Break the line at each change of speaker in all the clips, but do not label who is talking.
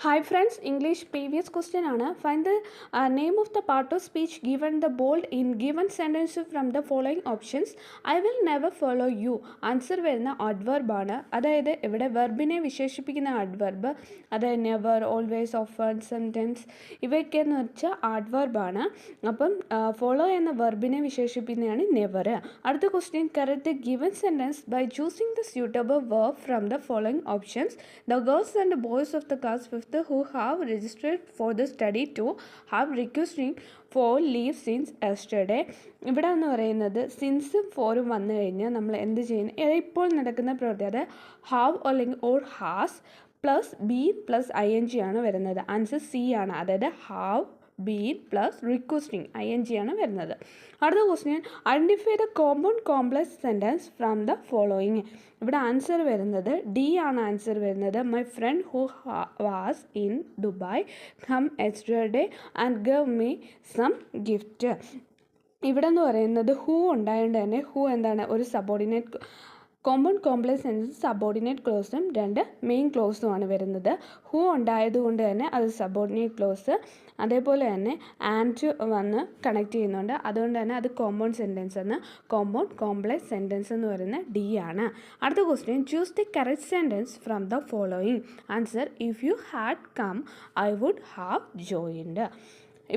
Hi friends, English previous question ആണ്. Find the name of the part of speech given the bold in given sentence from the following options. I will never follow you. Answer വരുന്ന adverb ആണ്. അതായത് ഇവിടെ വെർബിനെ വിശേഷിപ്പിക്കുന്ന adverb, അതായത് never, always, often, sometimes ഇവയൊക്കെ എന്ന് വെച്ചാൽ adverb ആണ്. അപ്പം follow എന്ന വെർബിനെ വിശേഷിപ്പിക്കുന്നതാണ് never. അടുത്ത question, correct the given sentence by choosing the suitable verb from the following options. The girls and the boys of the class 5th who have registered for the study tour have requesting for leave since yesterday. ഇവിടെ എന്ന് പറയുന്നത് സിൻസും ഫോറും വന്നു കഴിഞ്ഞാൽ നമ്മൾ എന്ത് ചെയ്യുന്നു? ഇപ്പോൾ നടക്കുന്ന പ്രവൃത്തി, അത് ഹാവ് അല്ലെങ്കിൽ or has plus be plus I N G ആണ് വരുന്നത്. ആൻസർ സി ആണ്. അതായത് have been plus requesting I N G ആണ് വരുന്നത്. അടുത്ത question, identify the compound complex sentence from the following. ഇവിടെ ആൻസർ വരുന്നത് ഡി ആണ്. ആൻസർ വരുന്നത് my friend who was in Dubai come yesterday and gave me some gift. ഇവിടെ എന്ന് പറയുന്നത് ഹൂ ഉണ്ടായതുകൊണ്ട് തന്നെ ഹൂ എന്താണ്? ഒരു subordinate compound complex sentence subordinate ക്ലോസും രണ്ട് മെയിൻ ക്ലോസുമാണ് വരുന്നത്. ഹൂ ഉണ്ടായതുകൊണ്ട് തന്നെ അത് സബോർഡിനേറ്റ് ക്ലോസ്, അതേപോലെ തന്നെ ആൻഡ് വന്ന് കണക്ട് ചെയ്യുന്നുണ്ട്. അതുകൊണ്ട് തന്നെ അത് കോമ്പൗണ്ട് സെൻറ്റൻസ് എന്ന്, കോമ്പൗണ്ട് കോംപ്ലക്സ് സെൻറ്റൻസ് എന്ന് പറയുന്നത് ഡി ആണ്. അടുത്ത question, choose the correct sentence from the following. Answer, if you had come I would have joined.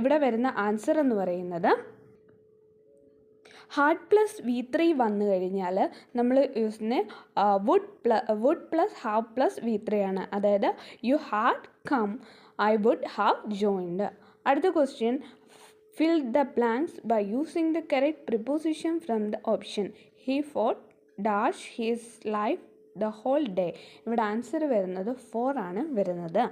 ഇവിടെ വരുന്ന ആൻസർ എന്ന് പറയുന്നത് ഹാഡ് പ്ലസ് V3 വന്നു കഴിഞ്ഞാൽ നമ്മൾ യൂസ് ചെയ്യുന്നത് would plus have plus V3 ആണ്. അതായത് you had come I would have joined. അടുത്ത question, fill the blanks by using the correct preposition from the option. He fought his life the whole day. ഇവിടെ answer വരുന്നത് 4 ആണ് വരുന്നത്.